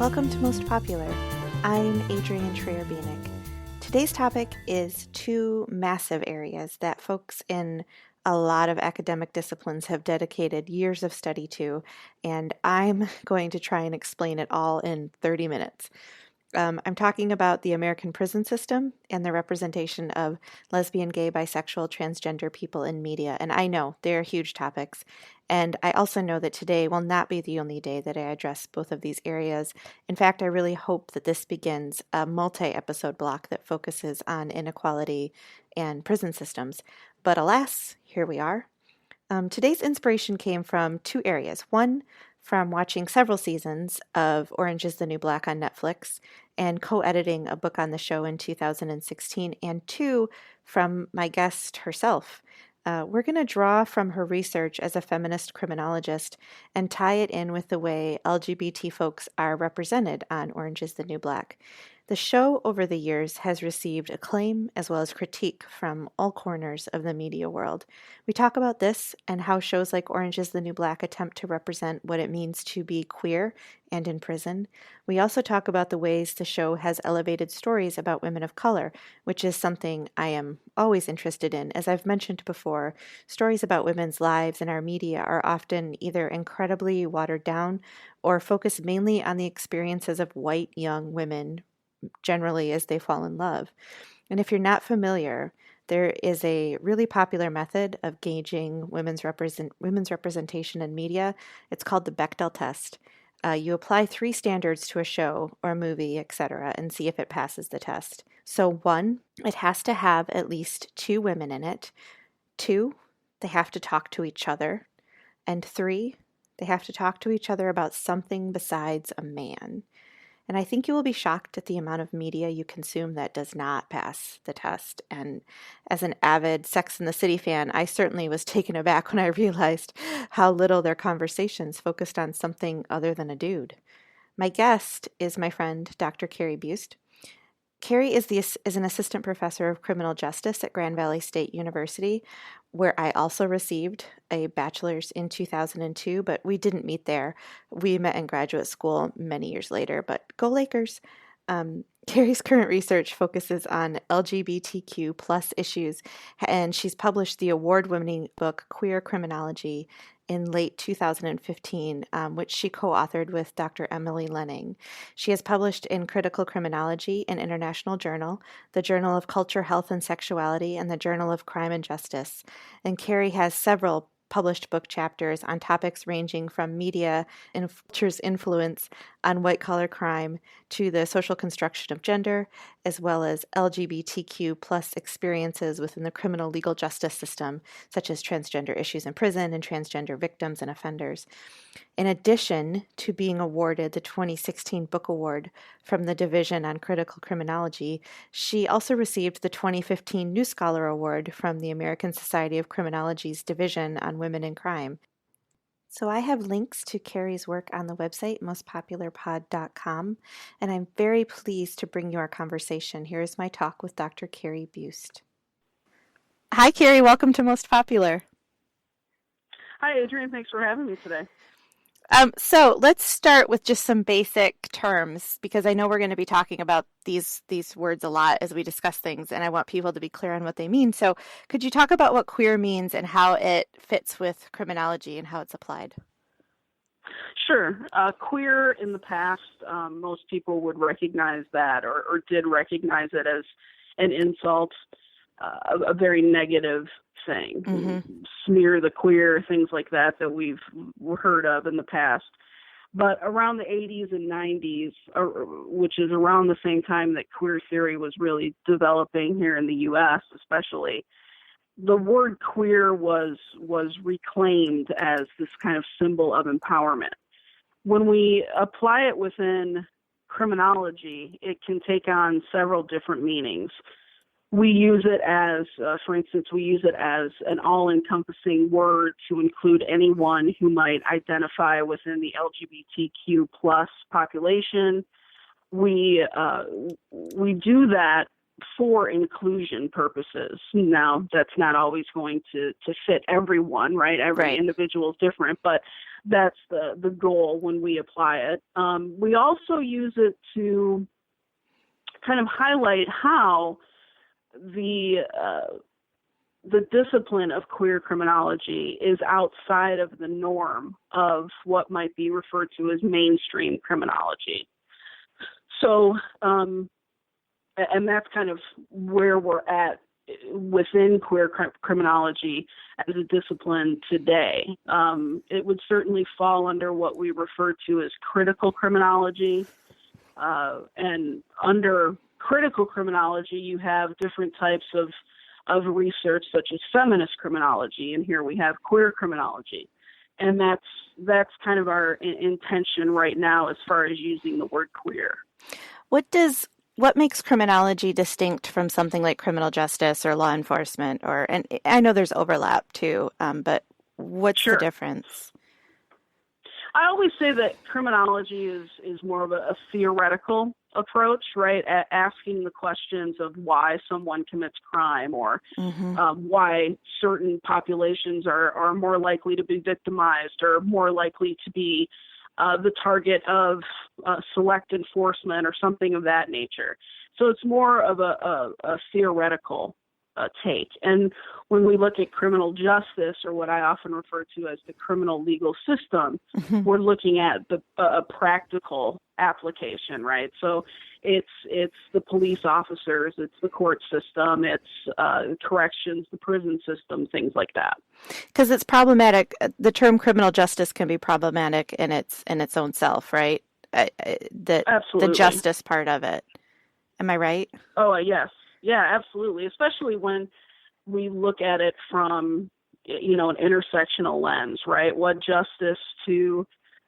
Welcome to Most Popular. I'm Trier-Bieniek. Today's topic is two massive areas that folks in a lot of academic disciplines have dedicated years of study to, and I'm going to try and explain it all in 30 minutes. I'm talking about the American prison system and the representation of lesbian, gay, bisexual, transgender people in media. And I know they're huge topics. And I also know that today will not be the only day that I address both of these areas. In fact, I really hope that this begins a multi-episode block that focuses on inequality and prison systems. But alas, here we are. Today's inspiration came from two areas. One, from watching several seasons of Orange is the New Black on Netflix and co-editing a book on the show in 2016, and two, from my guest herself. We're going to draw from her research as a feminist criminologist and tie it in with the way LGBT folks are represented on Orange is the New Black. The show over the years has received acclaim as well as critique from all corners of the media world. We talk about this and how shows like Orange is the New Black attempt to represent what it means to be queer and in prison. We also talk about the ways the show has elevated stories about women of color, which is something I am always interested in. As I've mentioned before, stories about women's lives in our media are often either incredibly watered down or focus mainly on the experiences of white young women, generally as they fall in love. And if you're not familiar, there is a really popular method of gauging women's representation in media. It's called the Bechdel test. You apply 3 standards to a show or a movie, etc., and see if it passes the test. So 1, it has to have at least 2 women in it. 2, they have to talk to each other. And 3, they have to talk to each other about something besides a man. And I think you will be shocked at the amount of media you consume that does not pass the test. And as an avid Sex and the City fan, I certainly was taken aback when I realized how little their conversations focused on something other than a dude. My guest is my friend, Dr. Carrie Buist. Carrie is an assistant professor of criminal justice at Grand Valley State University, where I also received a bachelor's in 2002, but we didn't meet there. We met in graduate school many years later, but go Lakers. Carrie's current research focuses on LGBTQ plus issues, and she's published the award-winning book Queer Criminology in late 2015, which she co-authored with Dr. Emily Lenning. She has published in Critical Criminology, an international journal, the Journal of Culture, Health, and Sexuality, and the Journal of Crime and Justice. And Carrie has several published book chapters on topics ranging from media and culture's influence on white-collar crime to the social construction of gender, as well as LGBTQ plus experiences within the criminal legal justice system, such as transgender issues in prison and transgender victims and offenders. In addition to being awarded the 2016 Book Award from the Division on Critical Criminology, she also received the 2015 New Scholar Award from the American Society of Criminology's Division on Women in Crime. So I have links to Carrie's work on the website, mostpopularpod.com, and I'm very pleased to bring you our conversation. Here is my talk with Dr. Carrie Buist. Hi, Carrie. Welcome to Most Popular. Hi, Adrienne. Thanks for having me today. So let's start with just some basic terms, because I know we're going to be talking about these words a lot as we discuss things, and I want people to be clear on what they mean. So could you talk about what queer means and how it fits with criminology and how it's applied? Sure. Queer in the past, most people would recognize that or did recognize it as an insult, a very negative thing. Mm-hmm. Smear the queer, things like that we've heard of in the past. But around the 80s and 90s, which is around the same time that queer theory was really developing here in the U.S. especially, the word queer was reclaimed as this kind of symbol of empowerment. When we apply it within criminology, it can take on several different meanings. We use it as, for instance, an all-encompassing word to include anyone who might identify within the LGBTQ plus population. We do that for inclusion purposes. Now, that's not always going to fit everyone, right? Every Right. individual is different, but that's the goal when we apply it. We also use it to kind of highlight how the the discipline of queer criminology is outside of the norm of what might be referred to as mainstream criminology. So, and that's kind of where we're at within queer criminology as a discipline today. It would certainly fall under what we refer to as critical criminology. And under critical criminology, you have different types of research, such as feminist criminology, and here we have queer criminology. And that's kind of our intention right now as far as using the word queer. What makes criminology distinct from something like criminal justice or law enforcement? And I know there's overlap too, but what's the Sure. difference? I always say that criminology is more of a theoretical approach, right? Asking the questions of why someone commits crime, or Mm-hmm. why certain populations are more likely to be victimized, or more likely to be the target of select enforcement, or something of that nature. So it's more of a theoretical take. And when we look at criminal justice, or what I often refer to as the criminal legal system, Mm-hmm. we're looking at the practical application, right? So it's the police officers, it's the court system, it's corrections, the prison system, things like that. Because it's problematic. The term criminal justice can be problematic in its own self, right? The Absolutely. justice part of it. Am I right? Oh, yes. Yeah, absolutely. Especially when we look at it from, an intersectional lens, right? What justice to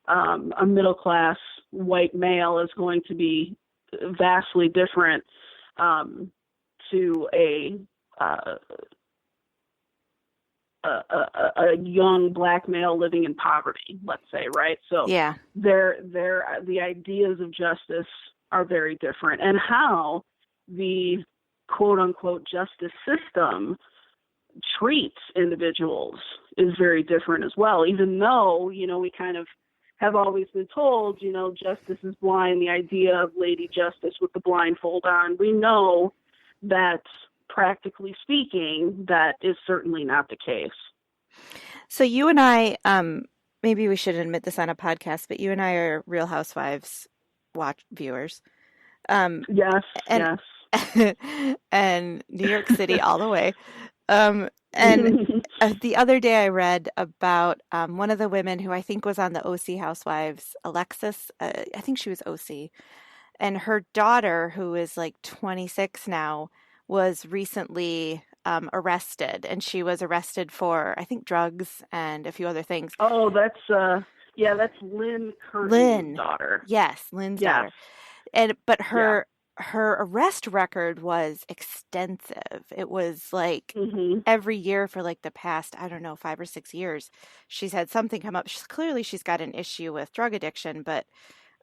a middle class white male is going to be vastly different to a young black male living in poverty, let's say, right? So Yeah. the ideas of justice are very different, and how the quote unquote justice system treats individuals is very different as well, even though, we kind of have always been told, justice is blind, the idea of Lady Justice with the blindfold on. We know that, practically speaking, that is certainly not the case. So you and I, maybe we should admit this on a podcast, but you and I are Real Housewives viewers. Yes, And yes. and New York City all the way. And the other day I read about one of the women who I think was on the OC Housewives, Alexis. I think she was OC. And her daughter, who is like 26 now, was recently arrested. And she was arrested for, I think, drugs and a few other things. Oh, that's Lynn Curtin's daughter. Yes, Lynn's Yes. daughter. But Yeah. her arrest record was extensive. It was like Mhm. every year for like the past, I don't know, 5 or 6 years, she's had something come up. She's got an issue with drug addiction, but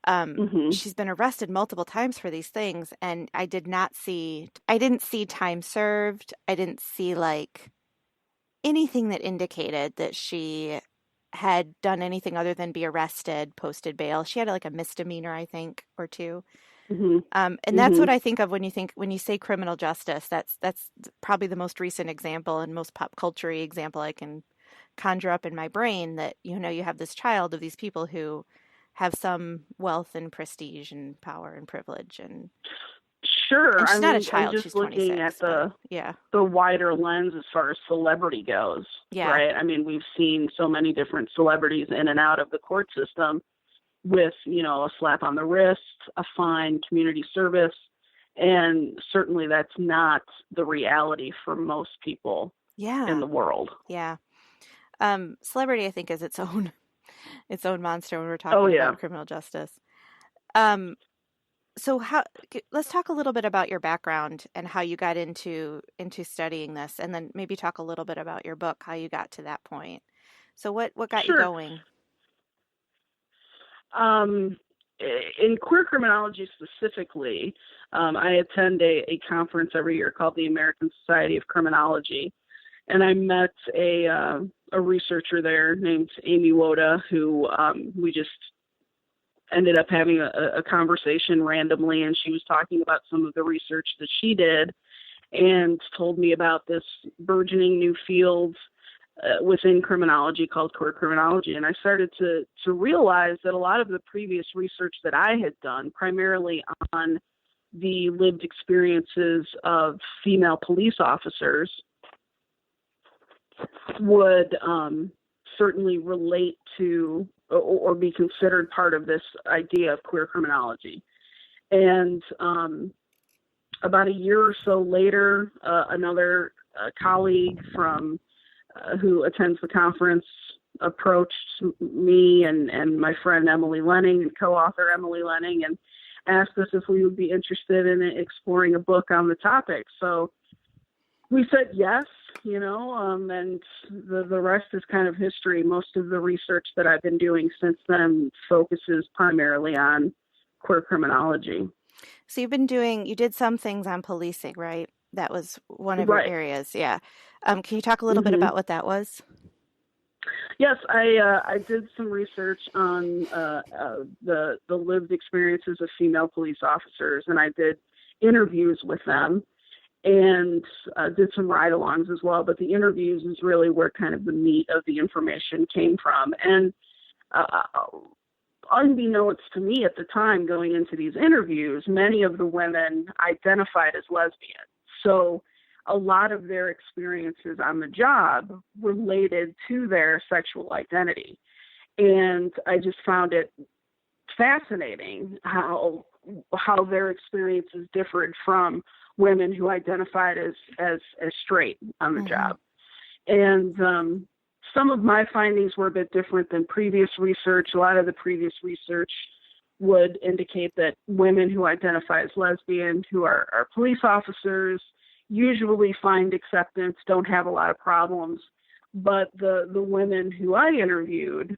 Mhm. she's been arrested multiple times for these things, and I didn't see time served. I didn't see like anything that indicated that she had done anything other than be arrested, posted bail. She had like a misdemeanor, I think, or two. Mhm. And that's what Mhm. I think of when you say criminal justice. That's probably the most recent example and most pop culture example I can conjure up in my brain, that you have this child of these people who have some wealth and prestige and power and privilege, and Sure. she's I not a mean, I'm child, just she's looking at 26, but yeah. the wider lens as far as celebrity goes, Yeah. right? I mean, we've seen so many different celebrities in and out of the court system with, a slap on the wrist, a fine, community service, and certainly that's not the reality for most people in Yeah. the world. Yeah. Celebrity, I think, is its own monster when we're Oh, talking yeah. about criminal justice. Um, so let's talk a little bit about your background and how you got into studying this, and then maybe talk a little bit about your book, how you got to that point. So what got you Sure. going? Um, in queer criminology specifically, I attend a conference every year called the American Society of Criminology, and I met a researcher there named Amy Woda, who we just ended up having a conversation randomly, and she was talking about some of the research that she did and told me about this burgeoning new field within criminology called queer criminology. And I started to realize that a lot of the previous research that I had done, primarily on the lived experiences of female police officers, would certainly relate to or be considered part of this idea of queer criminology. And about a year or so later, another colleague from who attends the conference approached me and my friend Emily Lenning and co-author Emily Lenning and asked us if we would be interested in exploring a book on the topic. So we said yes, and the rest is kind of history. Most of the research that I've been doing since then focuses primarily on queer criminology. So you did some things on policing, right? That was one of your areas. Yeah. Can you talk a little bit about what that was? Yes, I did some research on the lived experiences of female police officers, and I did interviews with them and did some ride-alongs as well. But the interviews is really where kind of the meat of the information came from. And unbeknownst to me at the time going into these interviews, many of the women identified as lesbian. So a lot of their experiences on the job related to their sexual identity. And I just found it fascinating how their experiences differed from women who identified as straight on the job. And some of my findings were a bit different than previous research. A lot of the previous research would indicate that women who identify as lesbian, who are police officers, usually find acceptance, don't have a lot of problems. But the women who I interviewed,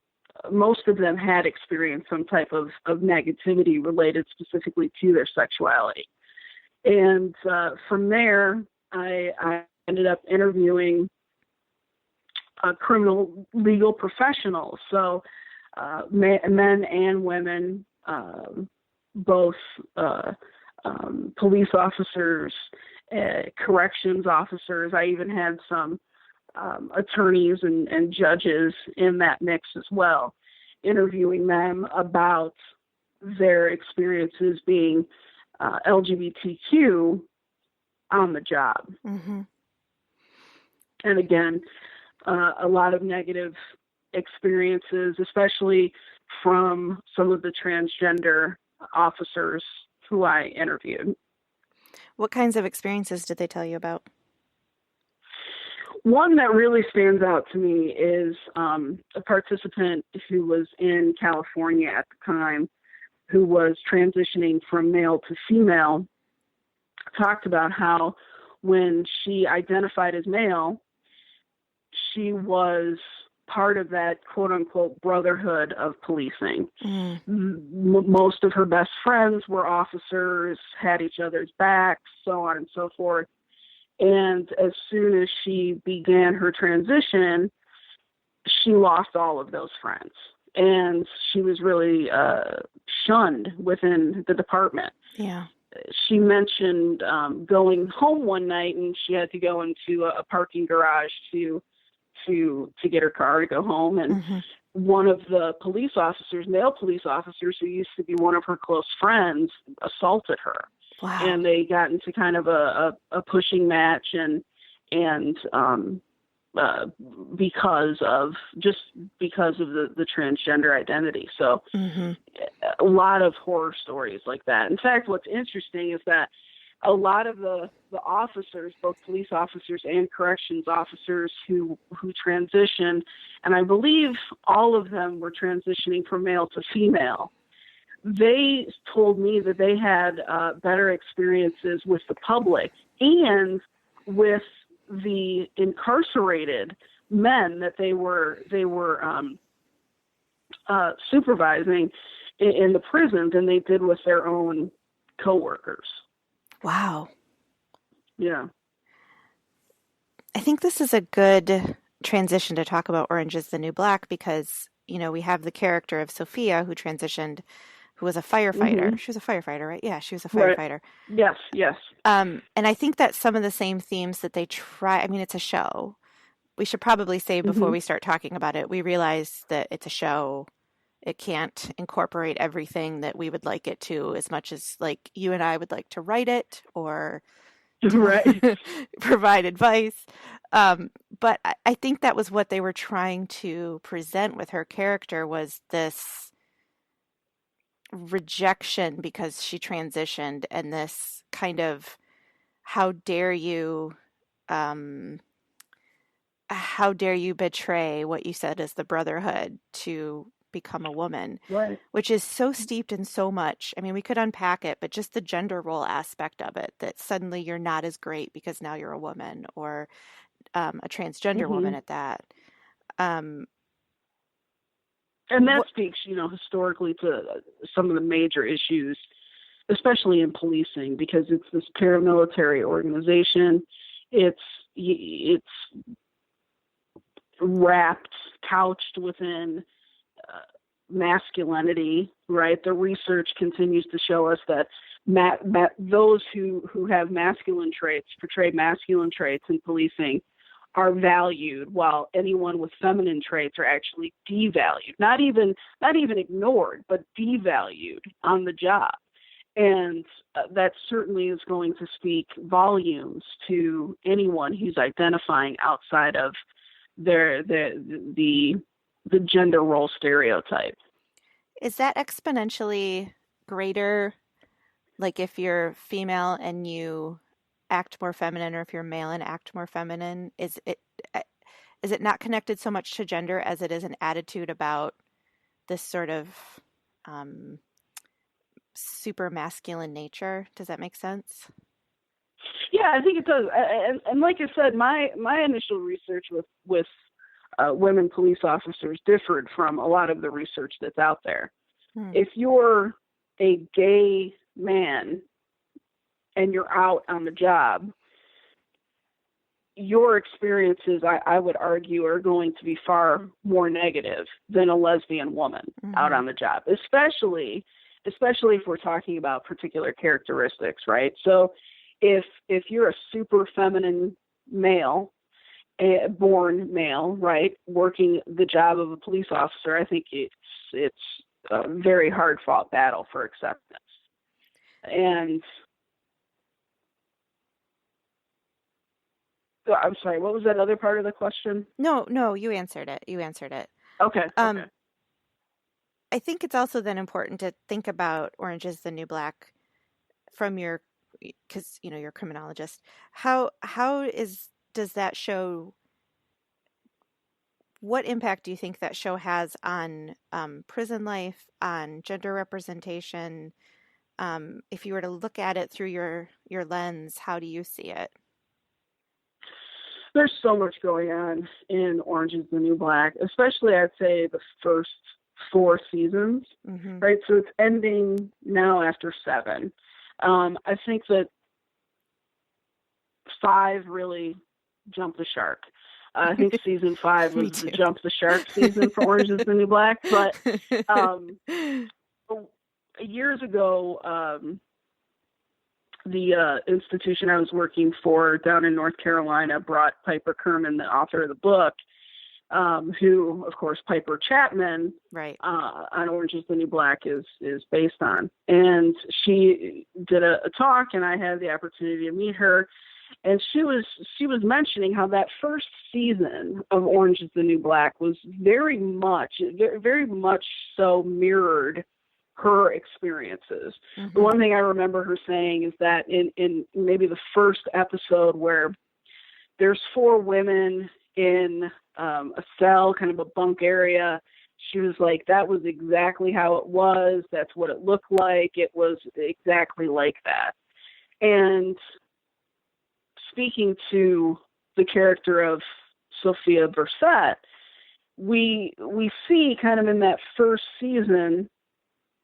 most of them had experienced some type of negativity related specifically to their sexuality. And from there, I ended up interviewing criminal legal professionals, so men and women, both police officers, corrections officers. I even had some attorneys and judges in that mix as well, interviewing them about their experiences being LGBTQ on the job. And again, a lot of negative experiences, especially from some of the transgender officers who I interviewed. What kinds of experiences did they tell you about? One that really stands out to me is a participant who was in California at the time, who was transitioning from male to female, talked about how when she identified as male, she was part of that quote-unquote brotherhood of policing. Most of her best friends were officers, had each other's backs, so on and so forth. And as soon as she began her transition, she lost all of those friends. And she was really shunned within the department. Yeah. She mentioned going home one night, and she had to go into a parking garage to get her car to go home. And one of the police officers, male police officers, who used to be one of her close friends, assaulted her. Wow. And they got into kind of a pushing match and because of the transgender identity. So a lot of horror stories like that. In fact, what's interesting is that a lot of the officers, both police officers and corrections officers who transitioned, and I believe all of them were transitioning from male to female, they told me that they had better experiences with the public and with the incarcerated men that they were supervising in the prison than they did with their own coworkers. Wow. Yeah. I think this is a good transition to talk about Orange is the New Black because, we have the character of Sophia who transitioned, who was a firefighter. Hmm. She was a firefighter, right? Yeah, she was a Right. firefighter. Yes, yes. And I think that some of the same themes that they try, I mean, it's a show. We should probably say before Hmm. we start talking about it, we realize that it's a show. It can't incorporate everything that we would like it to as much as like you and I would like to write it or Right. provide advice. But I think that was what they were trying to present with her character was this rejection because she transitioned and this kind of how dare you um, how dare you betray what you said is the brotherhood to become a woman, Right. which is so steeped in so much. I mean, we could unpack it, but just the gender role aspect of it, that suddenly you're not as great because now you're a woman or a transgender woman Hmm. at that. Um, And that what, speaks, historically to some of the major issues, especially in policing, because it's this paramilitary organization. It's wrapped, couched within masculinity, right? The research continues to show us that those who have masculine traits, portray masculine traits in policing, are valued, while anyone with feminine traits are actually devalued. Not even ignored, but devalued on the job. And that certainly is going to speak volumes to anyone who's identifying outside of the gender role stereotype. is that exponentially greater? Like if you're female and you act more feminine, or if you're male and act more feminine, uh, is it not connected so much to gender as it is an attitude about this sort of um, super masculine nature? Does that make sense? Yeah, I think it does. And like I said, my initial research with women police officers differed from a lot of the research that's out there. Hmm. If you're a gay man and you're out on the job, your experiences, I would argue, are going to be far more negative than a lesbian woman out Mm-hmm. on the job, especially if we're talking about particular characteristics, right? So if you're a super feminine male, born male, right, working the job of a police officer, I think it's a very hard fought battle for acceptance. And I'm sorry, what was that other part of the question? No, no, you answered it. You answered it. Okay, okay. Um, I think it's also then important to think about Orange is the New Black from your, because you're a criminologist. How does that show? What impact do you think that show has on prison life, on gender representation? If you were to look at it through your lens, how do you see it? There's so much going on in Orange is the New Black, especially I'd say the first 4 seasons, Mm-hmm. right? So it's ending now after 7. I think that 5 really jumped the shark. I think season 5 Me was the too. jump the shark season for Orange is the New Black. But um, years ago, the institution I was working for down in North Carolina brought Piper Kerman, the author of the book, who, of course, Piper Chapman Right. on Orange is the New Black is based on. And she did a talk, and I had the opportunity to meet her. And she was mentioning how that first season of Orange is the New Black was very much so mirrored her experiences. The Mm-hmm. one thing I remember her saying is that in maybe the first episode where there's 4 women in a cell, kind of a bunk area, she was like, that was exactly how it was. That's what it looked like. It was exactly like that. And speaking to the character of Sophia Verset, we see kind of in that first season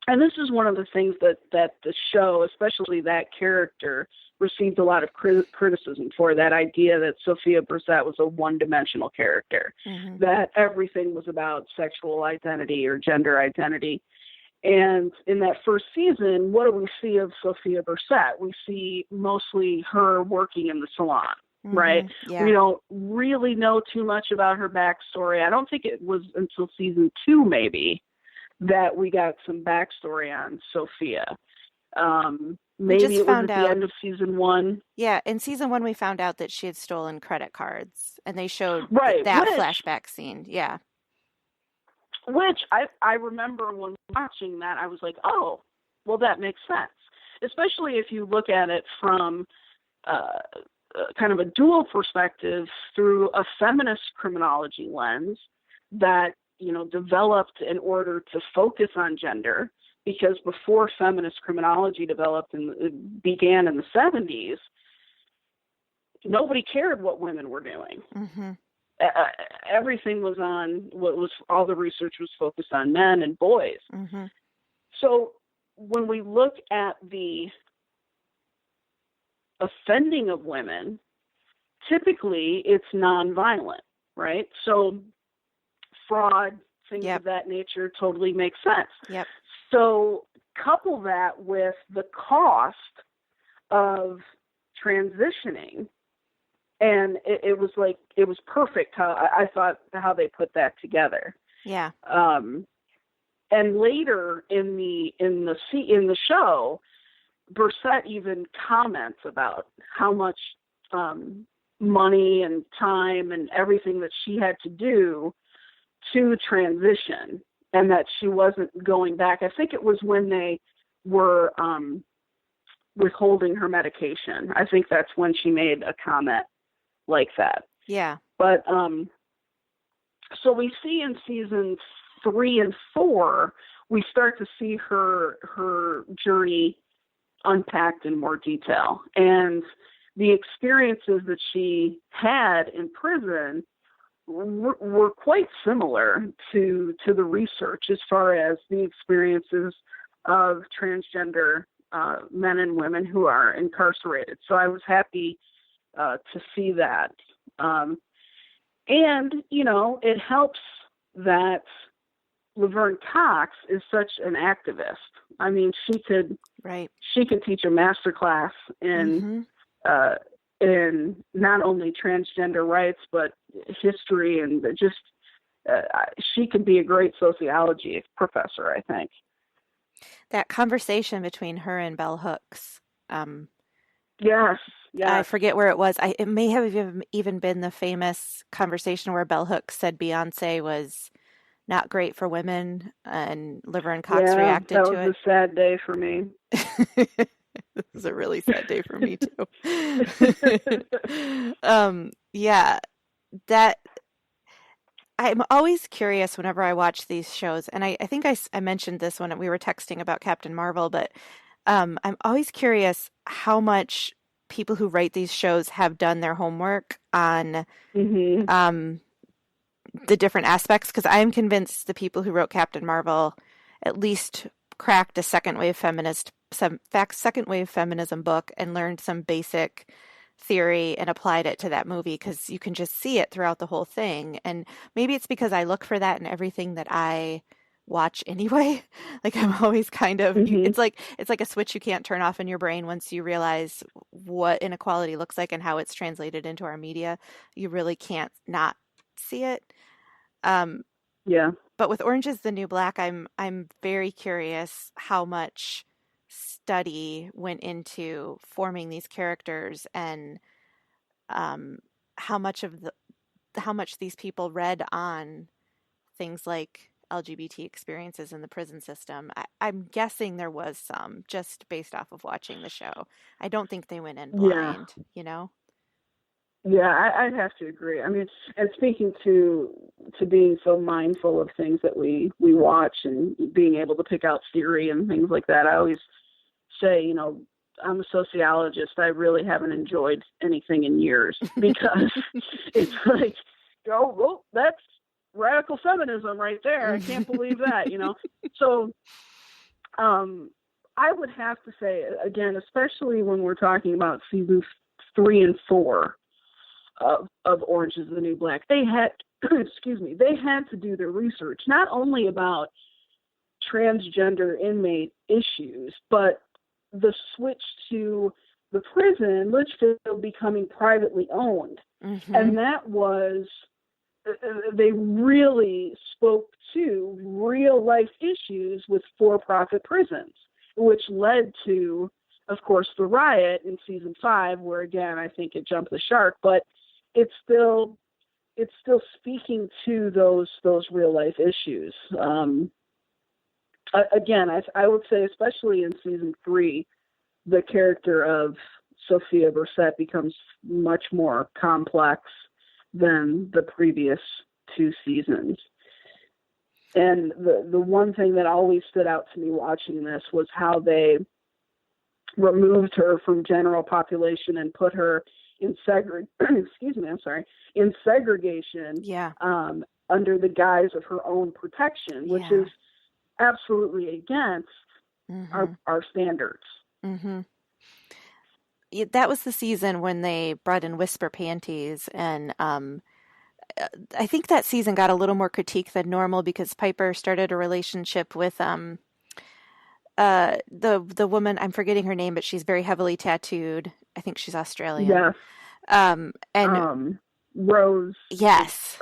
And this is one of the things that the show, especially that character, received a lot of criticism for, that idea that Sophia Brissett was a one-dimensional character, that everything was about sexual identity or gender identity. And in that first season, what do we see of Sophia Brissett? We see mostly her working in the salon, right? Yeah. We don't really know too much about her backstory. I don't think it was until season 2, maybe, that we got some backstory on Sophia. Maybe it was at the end of season 1. Yeah, in season 1 we found out that she had stolen credit cards, and they showed right, that flashback scene. Yeah. Which I remember when watching that, I was like, oh, well, that makes sense. Especially if you look at it from kind of a dual perspective through a feminist criminology lens that, developed in order to focus on gender. Because before feminist criminology began in the 70s, nobody cared what women were doing. Everything was all the research was focused on men and boys. So when we look at the offending of women, typically it's nonviolent, right? So fraud, things of that nature totally make sense. Yep. So couple that with the cost of transitioning, and it was perfect how I thought how they put that together. Yeah. And later in the show, Brissett even comments about how much money and time and everything that she had to do to transition, and that she wasn't going back. I think it was when they were withholding her medication. I think that's when she made a comment like that. Yeah. But so we see in seasons 3 and 4, we start to see her journey unpacked in more detail, and the experiences that she had in prison were quite similar to the research as far as the experiences of transgender men and women who are incarcerated. So I was happy to see that. And, it helps that Laverne Cox is such an activist. I mean, she could teach a master class in not only transgender rights, but history, and just she could be a great sociology professor, I think. That conversation between her and Bell Hooks. Yes. I forget where it was. It may have even been the famous conversation where Bell Hooks said Beyonce was not great for women, and Laverne Cox reacted to it. That was a sad day for me. It was a really sad day for me too. That I'm always curious whenever I watch these shows, and I think I mentioned this when we were texting about Captain Marvel, but I'm always curious how much people who write these shows have done their homework on the different aspects, because I am convinced the people who wrote Captain Marvel at least cracked a second wave feminism book and learned some basic theory and applied it to that movie, because you can just see it throughout the whole thing. And maybe it's because I look for that in everything that I watch anyway. Like I'm always kind of it's like a switch you can't turn off in your brain once you realize what inequality looks like and how it's translated into our media. You really can't not see it. But with Orange is the New Black, I'm very curious how much study went into forming these characters, and how much these people read on things like LGBT experiences in the prison system. I'm guessing there was some, just based off of watching the show. I don't think they went in blind, Yeah, I'd have to agree. I mean, and speaking to being so mindful of things that we watch and being able to pick out theory and things like that, I always say, I'm a sociologist. I really haven't enjoyed anything in years, because it's like, well, that's radical feminism right there. I can't believe that, So Um, I would have to say, again, especially when we're talking about seasons 3 and 4 of Orange is the New Black, they had, excuse me, they had to do their research, not only about transgender inmate issues, but the switch to the prison, Litchfield, becoming privately owned. Mm-hmm. And that was, they really spoke to real life issues with for-profit prisons, which led to, of course, the riot in season 5, where again I think it jumped the shark, but it's still speaking to those real life issues. Again, I would say, especially in season 3, the character of Sophia Brissett becomes much more complex than the previous 2 seasons. And the one thing that always stood out to me watching this was how they removed her from general population and put her in in segregation, Yeah. under the guise of her own protection, which Yeah. is absolutely against Mm-hmm. our standards. Mm-hmm. That was the season when they brought in Whisper Panties, and I think that season got a little more critique than normal because Piper started a relationship with the woman, I'm forgetting her name, but she's very heavily tattooed. I think she's Australian. Yes. And Rose, yes,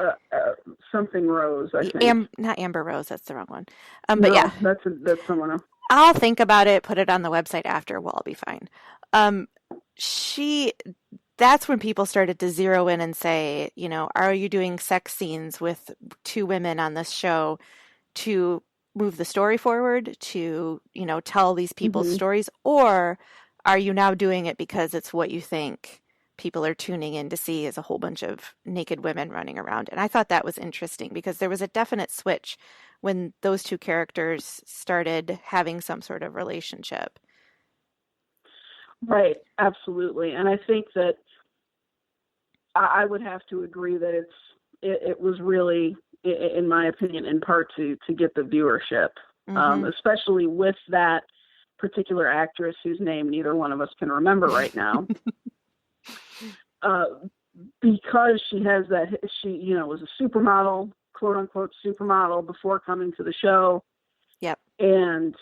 something Rose, I think. Not Amber Rose, that's the wrong one. But yeah, No, that's someone else. I'll think about it, put it on the website after. We'll all be fine. Um, she, that's when people started to zero in and say, are you doing sex scenes with 2 women on this show to move the story forward, to, tell these people's Mm-hmm. stories, or are you now doing it because it's what you think people are tuning in to see is a whole bunch of naked women running around? And I thought that was interesting because there was a definite switch when those 2 characters started having some sort of relationship. Right, absolutely. And I think that I would have to agree that it was really, in my opinion, in part to get the viewership, Mm-hmm. especially with that particular actress whose name neither one of us can remember right now. Because she has that, she was a supermodel, quote unquote supermodel, before coming to the show. Yep. And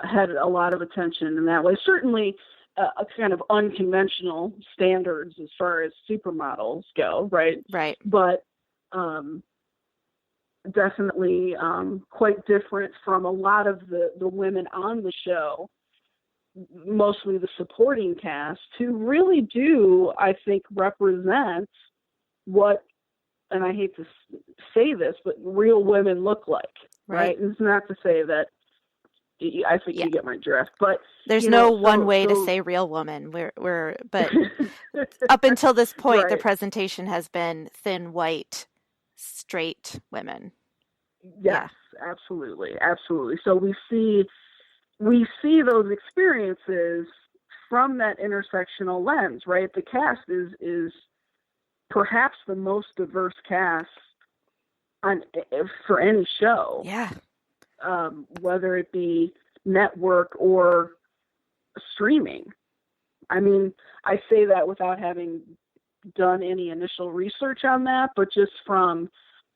had a lot of attention in that way. Certainly a kind of unconventional standards as far as supermodels go, right? Right. But definitely quite different from a lot of the women on the show, mostly the supporting cast, who really do, I think, represent what, and I hate to say this, but real women look like, right? It's not to say that, I think you get my drift, but there's no one way to say real woman. But up until this point, right, the presentation has been thin, white, straight women. Yes, yeah. Absolutely. So we see those experiences from that intersectional lens, right? The cast is perhaps the most diverse cast for any show. Yeah. Whether it be network or streaming. I mean, I say that without having done any initial research on that, but just from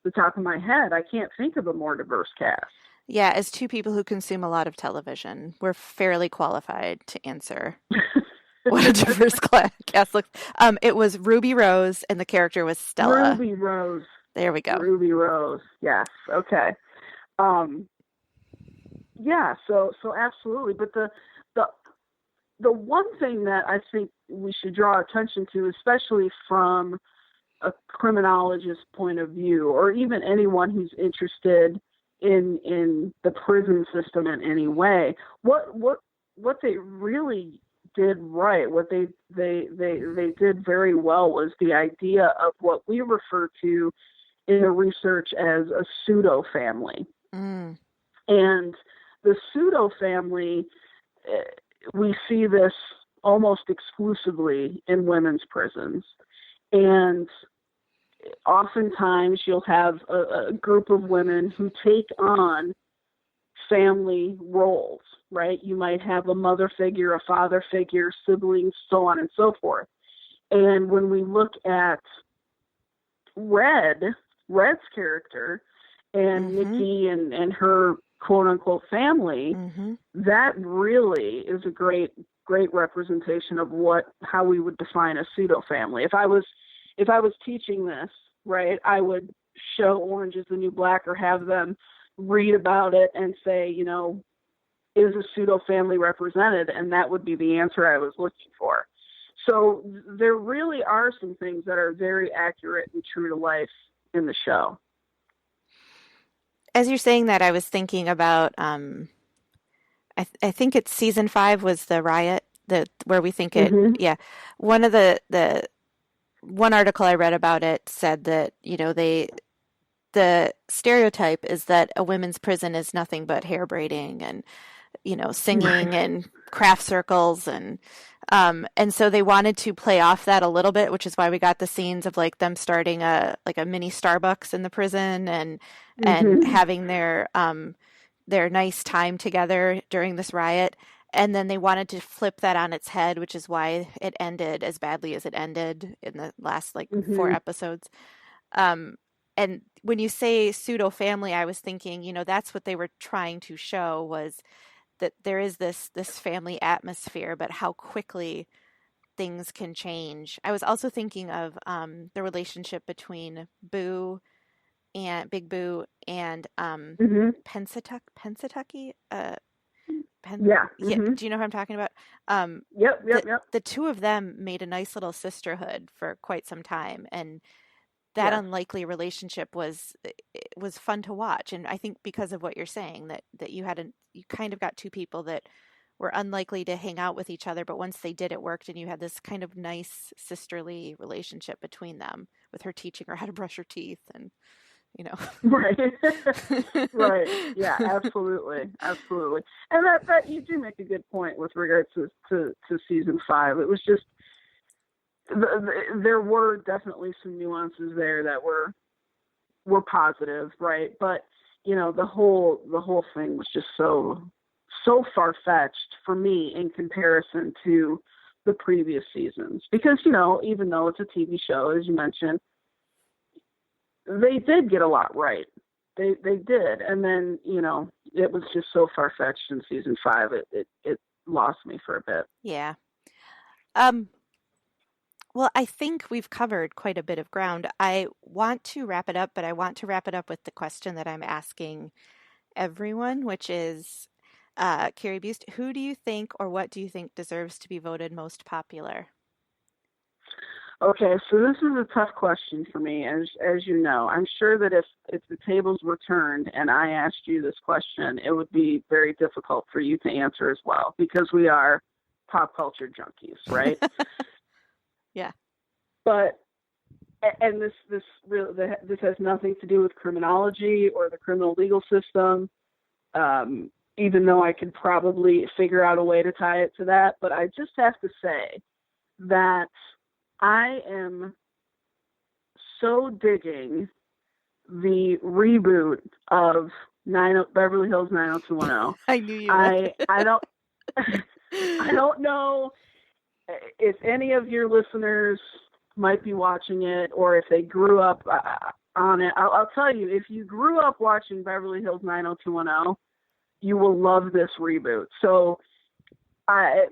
the top of my head, I can't think of a more diverse cast. Yeah, as 2 people who consume a lot of television, we're fairly qualified to answer what a diverse cast looks. It was Ruby Rose, and the character was Stella. Ruby Rose. There we go. Ruby Rose. Yes. Okay. Yeah. So absolutely. But the one thing that I think we should draw attention to, especially from a criminologist point of view, or even anyone who's interested in the prison system in any way, what they really did right, what they did very well, was the idea of what we refer to in the research as a pseudo family. Mm. And the pseudo family, we see this almost exclusively in women's prisons. And oftentimes you'll have a group of women who take on family roles, right? You might have a mother figure, a father figure, siblings, so on and so forth. And when we look at Red's character and Mm-hmm. Nikki and her quote unquote family, Mm-hmm. that really is a great representation of how we would define a pseudo family. If I was teaching this, right, I would show Orange is the New Black or have them read about it and say, is a pseudo family represented? And that would be the answer I was looking for. So there really are some things that are very accurate and true to life in the show. As you're saying that, I was thinking about I think it's season 5 was the riot that where we think it Mhm. yeah. One of the one article I read about it said that, the stereotype is that a women's prison is nothing but hair braiding and, Right. singing and craft circles and so they wanted to play off that a little bit, which is why we got the scenes of like them starting a mini Starbucks in the prison and Mhm. having their nice time together during this riot. And then they wanted to flip that on its head, which is why it ended as badly as it ended in the last like 4 episodes. Um, and when you say pseudo family, I was thinking, that's what they were trying to show was that there is this family atmosphere, but how quickly things can change. I was also thinking of the relationship between Boo and Big Boo and Mhm. Pensatucky. Yeah. Yeah, Mhm. do you know who I'm talking about? Um, Yep. the Yep. Yep. the two of them made a nice little sisterhood for quite some time, and that Yes. unlikely relationship was fun to watch. And I think because of what you're saying, that you kind of got two people that were unlikely to hang out with each other, but once they did, it worked, and you had this kind of nice sisterly relationship between them, with her teaching her how to brush her teeth, and you know. Right. Right. Yeah, absolutely. Absolutely. And that you do make a good point with regards to season 5. It was just there were definitely some nuances there that were positive, right? But the whole thing was just so far fetched for me in comparison to the previous seasons. Because even though it's a TV show, as you mentioned, they did get a lot right. They did, and then it was just so far fetched in season 5. It lost me for a bit. Yeah. Um, well, I think we've covered quite a bit of ground. I want to wrap it up, but I want to wrap it up with the question that I'm asking everyone, which is, Carrie Bust, who do you think or what do you think deserves to be voted most popular? Okay, so this is a tough question for me, as you know. I'm sure that if the tables were turned and I asked you this question, it would be very difficult for you to answer as well because we are pop culture junkies, right? Yeah. But and this has nothing to do with criminology or the criminal legal system. Even though I could probably figure out a way to tie it to that, but I just have to say that I am so digging the reboot of Beverly Hills 90210. I knew you I would. I don't I don't know if any of your listeners might be watching it or if they grew up on it. I'll tell you, if you grew up watching Beverly Hills 90210, you will love this reboot. So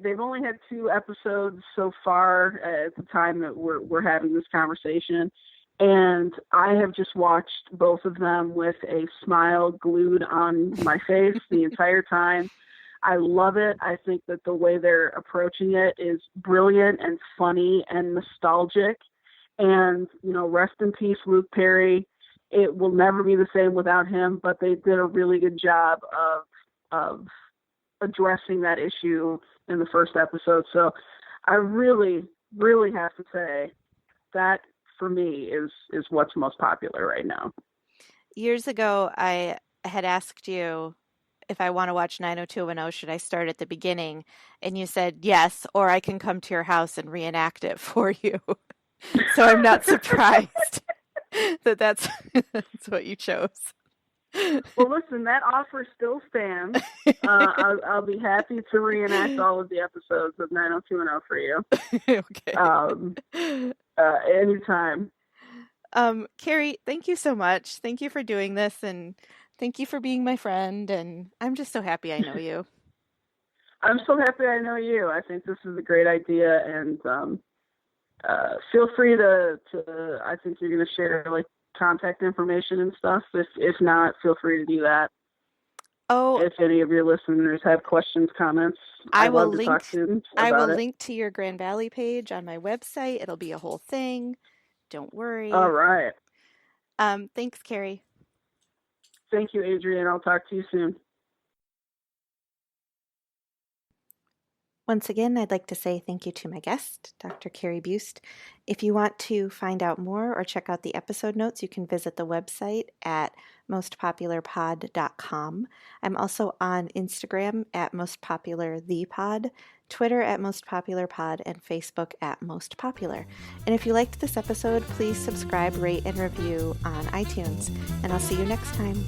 they've only had 2 episodes so far at the time that we're having this conversation, and I have just watched both of them with a smile glued on my face the entire time. I love it. I think that the way they're approaching it is brilliant and funny and nostalgic. And, rest in peace, Luke Perry. It will never be the same without him, but they did a really good job of addressing that issue in the first episode. So I really, really have to say that for me is what's most popular right now. Years ago, I had asked you if I want to watch 90210, should I start at the beginning? And you said yes, or I can come to your house and reenact it for you. So I'm not surprised that that's what you chose. Well, listen, that offer still stands. I'll be happy to reenact all of the episodes of 90210 for you. Um, Okay. Anytime. Carrie, thank you so much. Thank you for doing this and thank you for being my friend. And I'm just so happy I know you. I'm so happy I know you. I think this is a great idea, and feel free to. I think you're going to share like contact information and stuff. If not, feel free to do that. Oh, If any of your listeners have questions, comments, I I'd will love to talk link to them I will about it. link to your Grand Valley page on my website. It'll be a whole thing. Don't All worry. right. Thanks, Carrie. Thank you, Adrian. I'll talk to you soon. Once again, I'd like to say thank you to my guest, Dr. Carrie Bust. If you want to find out more or check out the episode notes, you can visit the website at mostpopularpod.com. I'm also on Instagram at mostpopularthepod, Twitter at mostpopularpod, and Facebook at mostpopular. And if you liked this episode, please subscribe, rate, and review on iTunes. And I'll see you next time.